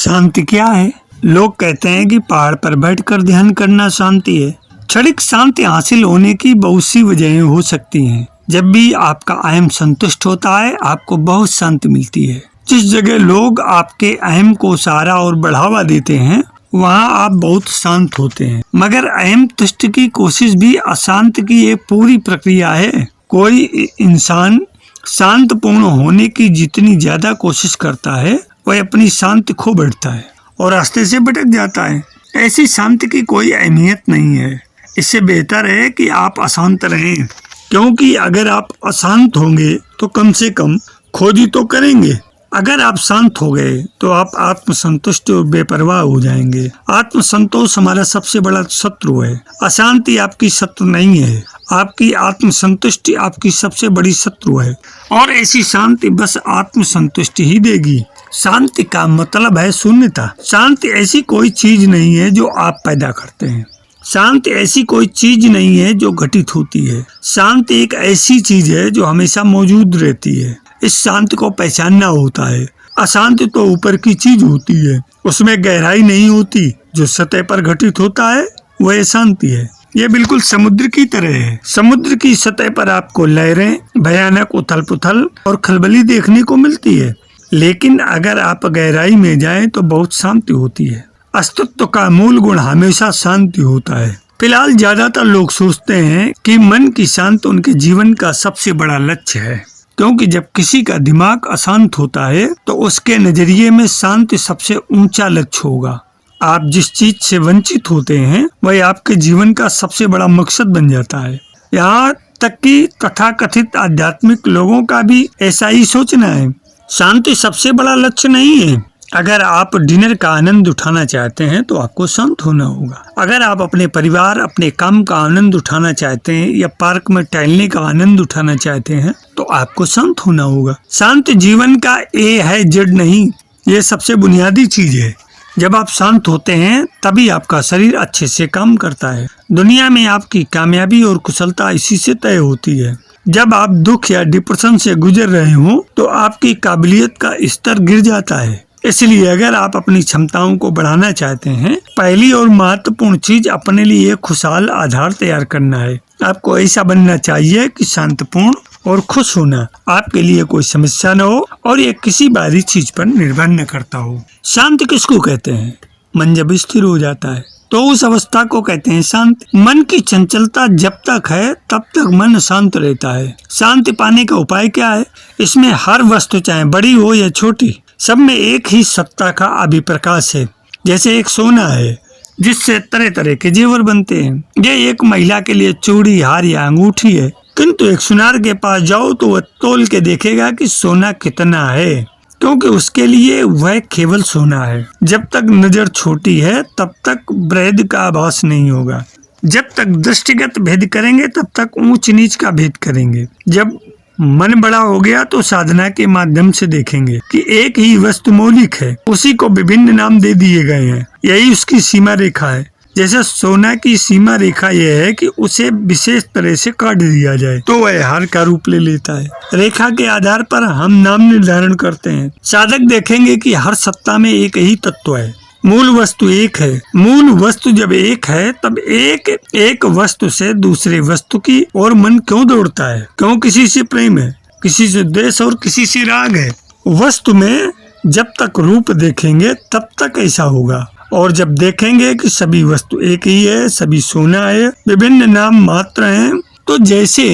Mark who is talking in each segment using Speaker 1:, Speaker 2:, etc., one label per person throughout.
Speaker 1: शांति क्या है? लोग कहते हैं कि पहाड़ पर बैठकर ध्यान करना शांति है। क्षणिक शांति हासिल होने की बहुत सी वजहें हो सकती हैं। जब भी आपका अहम संतुष्ट होता है, आपको बहुत शांति मिलती है। जिस जगह लोग आपके अहम को सहारा और बढ़ावा देते हैं, वहाँ आप बहुत शांत होते हैं। मगर अहम तुष्ट की कोशिश भी अशांत की एक पूरी प्रक्रिया है। कोई इंसान शांतपूर्ण होने की जितनी ज्यादा कोशिश करता है, वह अपनी शांति खो बैठता है और रास्ते से भटक जाता है। ऐसी शांति की कोई अहमियत नहीं है। इससे बेहतर है कि आप अशांत रहें, क्योंकि अगर आप अशांत होंगे तो कम से कम खोज ही तो करेंगे। अगर आप शांत हो गए तो आप आत्मसंतुष्ट और बेपरवाह हो जाएंगे। आत्मसंतोष हमारा सबसे बड़ा शत्रु है। अशांति आपकी शत्रु नहीं है। आपकी आत्मसंतुष्टि आपकी सबसे बड़ी शत्रु है, और ऐसी शांति बस आत्मसंतुष्टि ही देगी। शांति का मतलब है शून्यता। शांति ऐसी कोई चीज नहीं है जो आप पैदा करते हैं। शांति ऐसी कोई चीज नहीं है जो घटित होती है। शांति एक ऐसी चीज है जो हमेशा मौजूद रहती है। इस शांति को पहचानना होता है। अशांति तो ऊपर की चीज होती है, उसमें गहराई नहीं होती। जो सतह पर घटित होता है वह शांति है। यह बिल्कुल समुद्र की तरह है। समुद्र की सतह पर आपको लहरें, भयानक उथल पुथल और खलबली देखने को मिलती है, लेकिन अगर आप गहराई में जाएं तो बहुत शांति होती है। अस्तित्व का मूल गुण हमेशा शांति होता है। फिलहाल ज्यादातर लोग सोचते हैं कि मन की शांति उनके जीवन का सबसे बड़ा लक्ष्य है, क्योंकि जब किसी का दिमाग अशांत होता है तो उसके नजरिए में शांति सबसे ऊंचा लक्ष्य होगा। आप जिस चीज से वंचित होते हैं वह आपके जीवन का सबसे बड़ा मकसद बन जाता है। यहाँ तक कि तथाकथित आध्यात्मिक लोगों का भी ऐसा ही सोचना है। शांति सबसे बड़ा लक्ष्य नहीं है। अगर आप डिनर का आनंद उठाना चाहते हैं तो आपको शांत होना होगा। अगर आप अपने परिवार, अपने काम का आनंद उठाना चाहते हैं या पार्क में टहलने का आनंद उठाना चाहते हैं तो आपको शांत होना होगा। शांति जीवन का ए है, जेड नहीं। ये सबसे बुनियादी चीज है। जब आप शांत होते हैं तभी आपका शरीर अच्छे से काम करता है। दुनिया में आपकी कामयाबी और कुशलता इसी से तय होती है। जब आप दुख या डिप्रेशन से गुजर रहे हो तो आपकी काबिलियत का स्तर गिर जाता है। इसलिए अगर आप अपनी क्षमताओं को बढ़ाना चाहते हैं, पहली और महत्वपूर्ण चीज अपने लिए एक खुशहाल आधार तैयार करना है। आपको ऐसा बनना चाहिए कि शांतिपूर्ण और खुश होना आपके लिए कोई समस्या न हो और ये किसी बाहरी चीज पर निर्भर न करता हो। शांति किसको कहते हैं? मन जब स्थिर हो जाता है तो उस अवस्था को कहते हैं शांति। मन की चंचलता जब तक है तब तक मन शांत रहता है। शांति पाने का उपाय क्या है? इसमें हर वस्तु, चाहे बड़ी हो या छोटी, सब में एक ही सत्ता का अभिप्रकाश है। जैसे एक सोना है जिससे तरह तरह के जेवर बनते हैं। ये एक महिला के लिए चूड़ी, हार या अंगूठी है, किंतु एक सुनार के पास जाओ तो वह तोल के देखेगा कि सोना कितना है, क्योंकि उसके लिए वह केवल सोना है। जब तक नजर छोटी है तब तक भेद का आभास नहीं होगा। जब तक दृष्टिगत भेद करेंगे तब तक ऊंच नीच का भेद करेंगे। जब मन बड़ा हो गया तो साधना के माध्यम से देखेंगे कि एक ही वस्तु मौलिक है, उसी को विभिन्न नाम दे दिए गए हैं। यही उसकी सीमा रेखा है। जैसे सोना की सीमा रेखा यह है कि उसे विशेष तरह से काट दिया जाए तो वह हार का रूप ले लेता है। रेखा के आधार पर हम नाम निर्धारण करते हैं। साधक देखेंगे कि हर सत्ता में एक ही तत्व है। मूल वस्तु एक है। मूल वस्तु जब एक है तब एक वस्तु से दूसरे वस्तु की ओर मन क्यों दौड़ता है? क्यों? किसी से प्रेम है, किसी से द्वेष और किसी से राग है। वस्तु में जब तक रूप देखेंगे तब तक ऐसा होगा, और जब देखेंगे कि सभी वस्तु एक ही है, सभी सोना है, विभिन्न नाम मात्र हैं, तो जैसे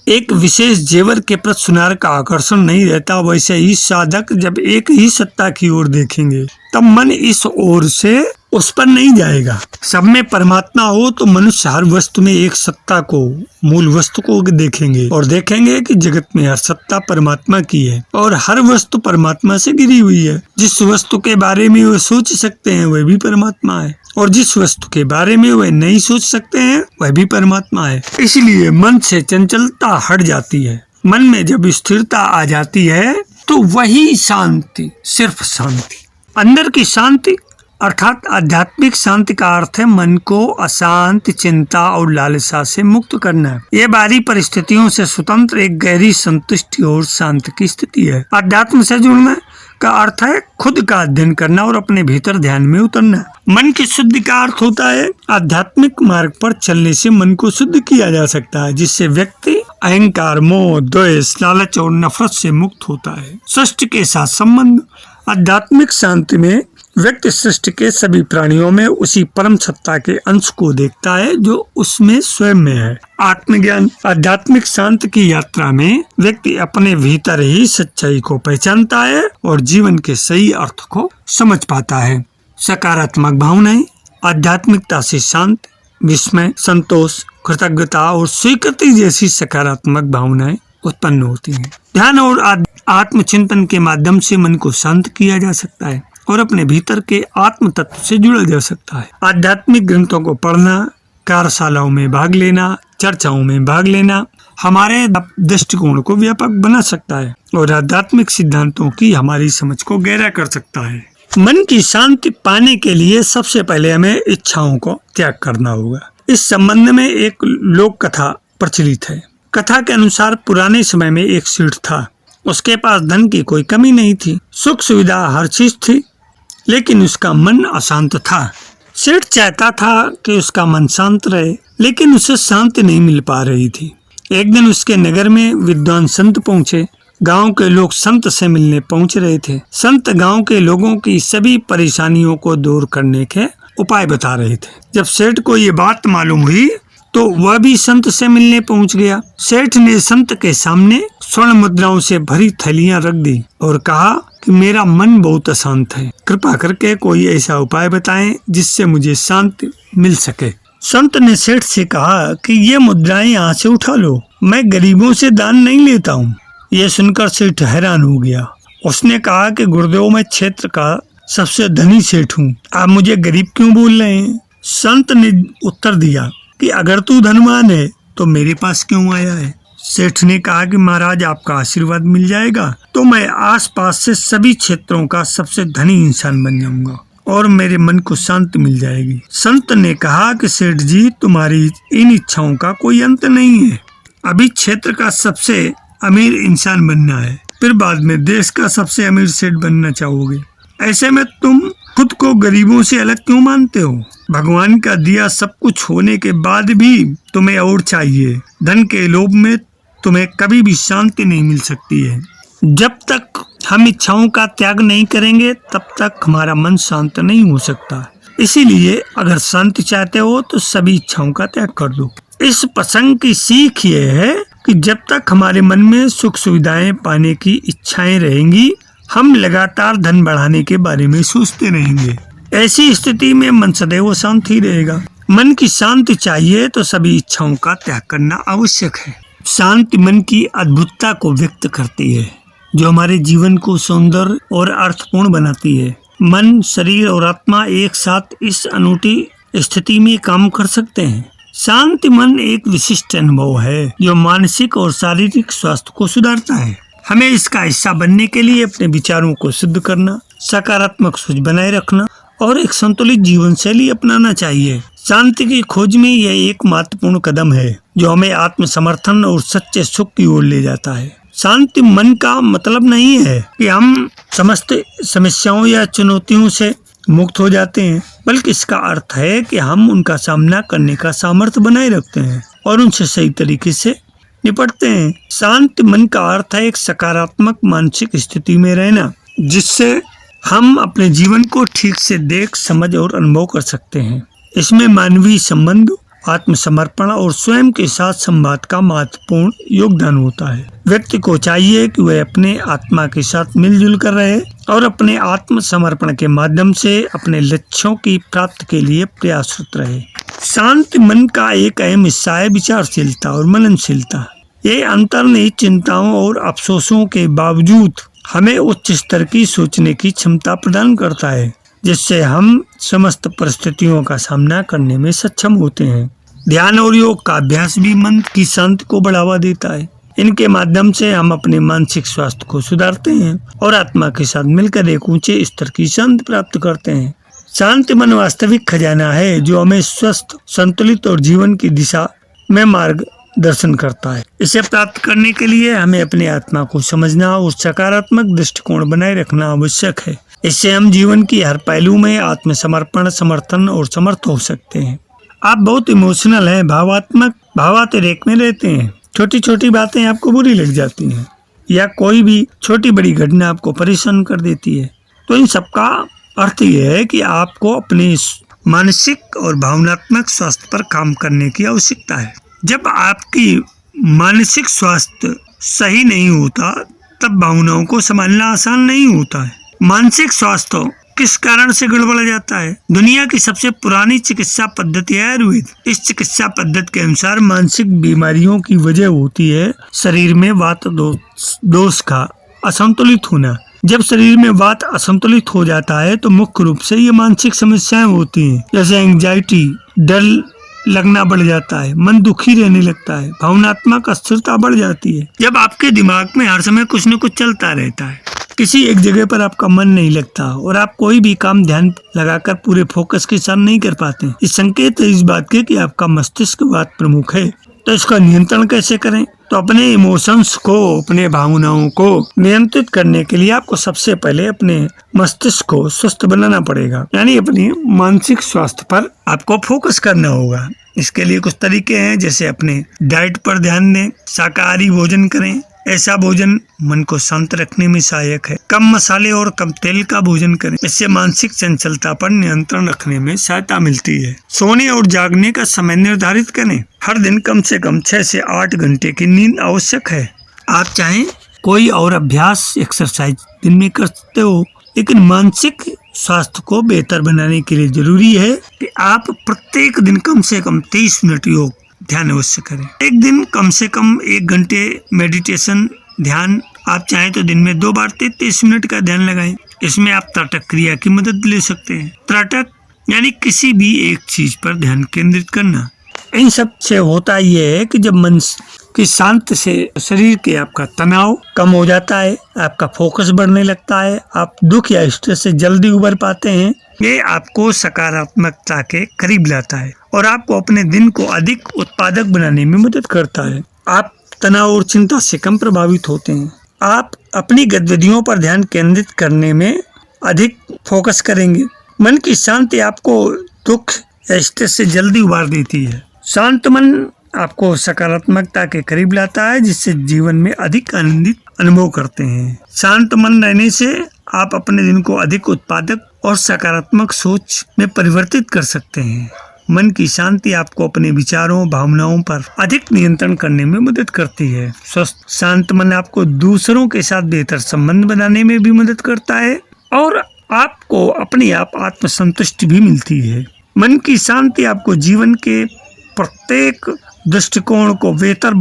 Speaker 1: एक विशेष जेवर के प्रति सुनार का आकर्षण नहीं रहता, वैसे ही साधक जब एक ही सत्ता की ओर देखेंगे तब मन इस ओर से उस पर नहीं जाएगा। सब में परमात्मा हो तो मनुष्य हर वस्तु में एक सत्ता को, मूल वस्तु को देखेंगे और देखेंगे कि जगत में हर सत्ता परमात्मा की है और हर वस्तु परमात्मा से गिरी हुई है। जिस वस्तु के बारे में वे सोच सकते हैं वह भी परमात्मा है, और जिस वस्तु के बारे में वह नहीं सोच सकते हैं वह भी परमात्मा है। इसलिए मन से चंचलता हट जाती है। मन में जब स्थिरता आ जाती है तो वही शांति, सिर्फ शांति, अंदर की शांति अर्थात आध्यात्मिक शांति का अर्थ है मन को अशांत, चिंता और लालसा से मुक्त करना। ये बाहरी परिस्थितियों से स्वतंत्र एक गहरी संतुष्टि और शांति की स्थिति है। अध्यात्म से जुड़ना का अर्थ है खुद का अध्ययन करना और अपने भीतर ध्यान में उतरना। मन की शुद्धि का अर्थ होता है आध्यात्मिक मार्ग पर चलने से मन को शुद्ध किया जा सकता है, जिससे व्यक्ति अहंकार, मोह, द्वेष, लालच और नफरत से मुक्त होता है। सृष्टि के साथ संबंध। आध्यात्मिक शांति में व्यक्ति सृष्टि के सभी प्राणियों में उसी परम सत्ता के अंश को देखता है जो उसमें स्वयं में है। आत्मज्ञान। आध्यात्मिक शांति की यात्रा में व्यक्ति अपने भीतर ही सच्चाई को पहचानता है और जीवन के सही अर्थ को समझ पाता है। सकारात्मक भावनाएं। आध्यात्मिकता से शांत, विस्मय, संतोष, कृतज्ञता और स्वीकृति जैसी सकारात्मक भावनाएं उत्पन्न होती हैं। ध्यान और आत्मचिंतन के माध्यम से मन को शांत किया जा सकता है और अपने भीतर के आत्म तत्व से जुड़ा जा सकता है। आध्यात्मिक ग्रंथों को पढ़ना, कार्यशालाओं में भाग लेना, चर्चाओं में भाग लेना हमारे दृष्टिकोण को व्यापक बना सकता है और आध्यात्मिक सिद्धांतों की हमारी समझ को गहरा कर सकता है। मन की शांति पाने के लिए सबसे पहले हमें इच्छाओं को त्याग करना होगा। इस संबंध में एक लोक कथा प्रचलित है। कथा के अनुसार पुराने समय में एक सेठ था। उसके पास धन की कोई कमी नहीं थी, सुख सुविधा हर चीज थी, लेकिन उसका मन अशांत था। सेठ चाहता था कि उसका मन शांत रहे, लेकिन उसे शांति नहीं मिल पा रही थी। एक दिन उसके नगर में विद्वान संत पहुंचे। गांव के लोग संत से मिलने पहुंच रहे थे। संत गांव के लोगों की सभी परेशानियों को दूर करने के उपाय बता रहे थे। जब सेठ को ये बात मालूम हुई तो वह भी संत से मिलने पहुंच गया। सेठ ने संत के सामने स्वर्ण मुद्राओं से भरी थैलियां रख दी और कहा कि मेरा मन बहुत अशांत है, कृपा करके कोई ऐसा उपाय बताएं जिससे मुझे शांति मिल सके। संत ने सेठ से कहा कि ये मुद्राएं यहाँ से उठा लो, मैं गरीबों से दान नहीं लेता हूँ। ये सुनकर सेठ हैरान हो गया। उसने कहा कि गुरुदेव, मैं क्षेत्र का सबसे धनी सेठ हूँ, आप मुझे गरीब क्यों बोल रहे हैं? संत ने उत्तर दिया कि अगर तू धनवान है तो मेरे पास क्यों आया है? सेठ ने कहा कि महाराज, आपका आशीर्वाद मिल जाएगा तो मैं आसपास से सभी क्षेत्रों का सबसे धनी इंसान बन जाऊंगा और मेरे मन को शांति मिल जाएगी। संत ने कहा कि सेठ जी, तुम्हारी इन इच्छाओं का कोई अंत नहीं है। अभी क्षेत्र का सबसे अमीर इंसान बनना है, फिर बाद में देश का सबसे अमीर सेठ बनना चाहोगे। ऐसे में तुम खुद को गरीबों से अलग क्यों मानते हो? भगवान का दिया सब कुछ होने के बाद भी तुम्हें और चाहिए। धन के लोभ में तुम्हें कभी भी शांति नहीं मिल सकती है। जब तक हम इच्छाओं का त्याग नहीं करेंगे तब तक हमारा मन शांत नहीं हो सकता। इसीलिए अगर शांति चाहते हो तो सभी इच्छाओं का त्याग कर दो। इस प्रसंग की सीख ये है कि जब तक हमारे मन में सुख सुविधाएं पाने की इच्छाएं रहेंगी, हम लगातार धन बढ़ाने के बारे में सोचते रहेंगे। ऐसी स्थिति में मन सदैव शांत ही रहेगा। मन की शांति चाहिए तो सभी इच्छाओं का त्याग करना आवश्यक है। शांति मन की अद्भुतता को व्यक्त करती है, जो हमारे जीवन को सुंदर और अर्थपूर्ण बनाती है। मन, शरीर और आत्मा एक साथ इस अनूठी स्थिति में काम कर सकते हैं। शांति मन एक विशिष्ट अनुभव है जो मानसिक और शारीरिक स्वास्थ्य को सुधारता है। हमें इसका हिस्सा बनने के लिए अपने विचारों को शुद्ध करना, सकारात्मक सोच बनाए रखना और एक संतुलित जीवन शैली अपनाना चाहिए। शांति की खोज में यह एक महत्वपूर्ण कदम है जो हमें आत्मसमर्थन और सच्चे सुख की ओर ले जाता है। शांति मन का मतलब नहीं है कि हम समस्त समस्याओं या चुनौतियों से मुक्त हो जाते हैं, बल्कि इसका अर्थ है कि हम उनका सामना करने का सामर्थ्य बनाए रखते हैं और उनसे सही तरीके से निपटते हैं। शांति मन का अर्थ है एक सकारात्मक मानसिक स्थिति में रहना, जिससे हम अपने जीवन को ठीक से देख, समझ और अनुभव कर सकते हैं। इसमें मानवीय संबंध, आत्मसमर्पण और स्वयं के साथ संवाद का महत्वपूर्ण योगदान होता है। व्यक्ति को चाहिए कि वह अपने आत्मा के साथ मिलजुल कर रहे और अपने आत्मसमर्पण के माध्यम से अपने लक्ष्यों की प्राप्ति के लिए प्रयासरत रहे। शांत मन का एक अहम हिस्सा है विचारशीलता और मननशीलता। ये अंतर्निहित चिंताओं और अफसोसों के बावजूद हमें उच्च स्तर की सोचने की क्षमता प्रदान करता है, जिससे हम समस्त परिस्थितियों का सामना करने में सक्षम होते हैं। ध्यान और योग का अभ्यास भी मन की शांति को बढ़ावा देता है। इनके माध्यम से हम अपने मानसिक स्वास्थ्य को सुधारते हैं और आत्मा के साथ मिलकर एक ऊंचे स्तर की शांति प्राप्त करते हैं। शांति मन वास्तविक खजाना है जो हमें स्वस्थ, संतुलित और जीवन की दिशा में मार्ग दर्शन करता है। इसे प्राप्त करने के लिए हमें अपनी आत्मा को समझना और सकारात्मक दृष्टिकोण बनाए रखना आवश्यक है। इससे हम जीवन की हर पहलू में आत्मसमर्पण, समर्थन और समर्थ हो सकते हैं। आप बहुत इमोशनल हैं, भावातिरेक में रहते हैं। छोटी छोटी बातें आपको बुरी लग जाती हैं या कोई भी छोटी बड़ी घटना आपको परेशान कर देती है। तो इन सब का अर्थ यह है कि आपको अपने मानसिक और भावनात्मक स्वास्थ्य पर काम करने की आवश्यकता है। जब आपकी मानसिक स्वास्थ्य सही नहीं होता तब भावनाओं को संभालना आसान नहीं होता है। मानसिक स्वास्थ्य किस कारण से गड़बड़ जाता है? दुनिया की सबसे पुरानी चिकित्सा पद्धति है आयुर्वेद। इस चिकित्सा पद्धति के अनुसार मानसिक बीमारियों की वजह होती है शरीर में वात दोष का असंतुलित होना। जब शरीर में वात असंतुलित हो जाता है तो मुख्य रूप से ये मानसिक समस्याएं होती हैं, जैसे एंजाइटी, डर लगना बढ़ जाता है, मन दुखी रहने लगता है, भावनात्मक अस्थिरता बढ़ जाती है। जब आपके दिमाग में हर समय कुछ न कुछ चलता रहता है, किसी एक जगह पर आपका मन नहीं लगता और आप कोई भी काम ध्यान लगाकर पूरे फोकस के साथ नहीं कर पाते, इस संकेत है इस बात के कि आपका मस्तिष्क वात प्रमुख है। तो इसका नियंत्रण कैसे करें? तो अपने इमोशंस को, अपने भावनाओं को नियंत्रित करने के लिए आपको सबसे पहले अपने मस्तिष्क को स्वस्थ बनाना पड़ेगा, यानी अपनी मानसिक स्वास्थ्य पर आपको फोकस करना होगा। इसके लिए कुछ तरीके हैं, जैसे अपने डाइट पर ध्यान दें, शाकाहारी भोजन करें। ऐसा भोजन मन को शांत रखने में सहायक है। कम मसाले और कम तेल का भोजन करें, इससे मानसिक चंचलता पर नियंत्रण रखने में सहायता मिलती है। सोने और जागने का समय निर्धारित करें। हर दिन कम से कम 6 से 8 घंटे की नींद आवश्यक है। आप चाहें कोई और अभ्यास, एक्सरसाइज दिन में कर सकते हो, लेकिन मानसिक स्वास्थ्य को बेहतर बनाने के लिए जरूरी है कि आप प्रत्येक दिन कम से कम 30 मिनट योग ध्यान अवश्य करें। एक दिन कम से कम 1 घंटे मेडिटेशन ध्यान, आप चाहें तो दिन में 2 बार 30 मिनट का ध्यान लगाएं। इसमें आप त्राटक क्रिया की मदद ले सकते हैं। त्राटक यानी किसी भी एक चीज पर ध्यान केंद्रित करना। इन सब से होता यह है कि जब मन की शांत से शरीर के आपका तनाव कम हो जाता है, आपका फोकस बढ़ने लगता है, आप दुख या स्ट्रेस से जल्दी उबर पाते हैं। ये आपको सकारात्मकता के करीब लाता है और आपको अपने दिन को अधिक उत्पादक बनाने में मदद करता है। आप तनाव और चिंता से कम प्रभावित होते हैं। आप अपनी गतिविधियों पर ध्यान केंद्रित करने में अधिक फोकस करेंगे। मन की शांति आपको दुख या स्ट्रेस से जल्दी उबार देती है। शांत मन आपको सकारात्मकता के करीब लाता है, जिससे जीवन में अधिक आनंदित अनुभव करते हैं। शांत मन रहने से आप अपने दिन को अधिक उत्पादक और सकारात्मक सोच में परिवर्तित कर सकते हैं। मन की शांति आपको अपने विचारों, भावनाओं पर अधिक नियंत्रण करने में मदद करती है। स्वस्थ शांत मन आपको दूसरों के साथ बेहतर संबंध बनाने में भी मदद करता है और आपको अपने आप आत्मसंतुष्टि भी मिलती है। मन की शांति आपको जीवन के प्रत्येक दृष्टिकोण को बेहतर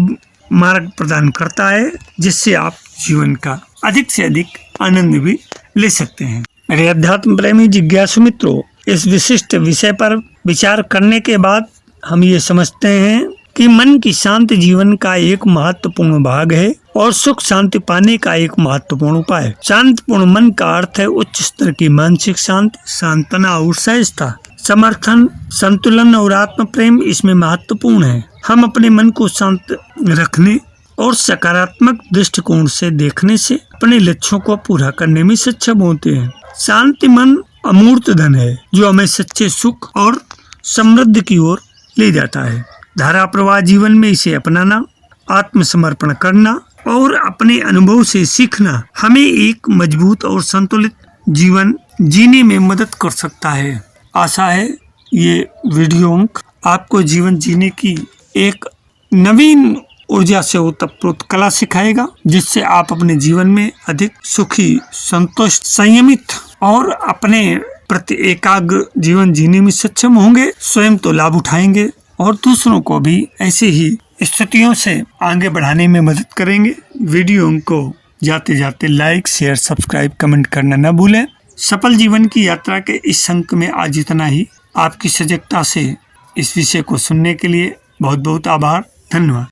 Speaker 1: मार्ग प्रदान करता है, जिससे आप जीवन का अधिक से अधिक आनंद भी ले सकते हैं। मेरे अध्यात्म प्रेमी जिज्ञासु मित्रों, इस विशिष्ट विषय पर विचार करने के बाद हम ये समझते हैं कि मन की शांति जीवन का एक महत्वपूर्ण भाग है और सुख शांति पाने का एक महत्वपूर्ण उपाय। शांतिपूर्ण मन का अर्थ है उच्च स्तर की मानसिक शांति, सांत्वना और सहजता, समर्थन, संतुलन और आत्म प्रेम इसमें महत्वपूर्ण है। हम अपने मन को शांत रखने और सकारात्मक दृष्टिकोण से देखने से अपने लक्ष्यों को पूरा करने में सक्षम होते हैं। शांति मन अमूर्त धन है जो हमें सच्चे सुख और समृद्धि की ओर ले जाता है। धारा प्रवाह जीवन में इसे अपनाना, आत्मसमर्पण करना और अपने अनुभव से सीखना हमें एक मजबूत और संतुलित जीवन जीने में मदद कर सकता है। आशा है ये वीडियो अंक आपको जीवन जीने की एक नवीन ऊर्जा से ओतप्रोत कला सिखाएगा, जिससे आप अपने जीवन में अधिक सुखी, संतुष्ट, संयमित और अपने प्रति एकाग्र जीवन जीने में सक्षम होंगे। स्वयं तो लाभ उठाएंगे और दूसरों को भी ऐसे ही स्थितियों से आगे बढ़ाने में मदद करेंगे। वीडियो को जाते जाते लाइक, शेयर, सब्सक्राइब, कमेंट करना न भूलें। सफल जीवन की यात्रा के इस अंक में आज इतना ही। आपकी सजगता से इस विषय को सुनने के लिए बहुत बहुत आभार। धन्यवाद।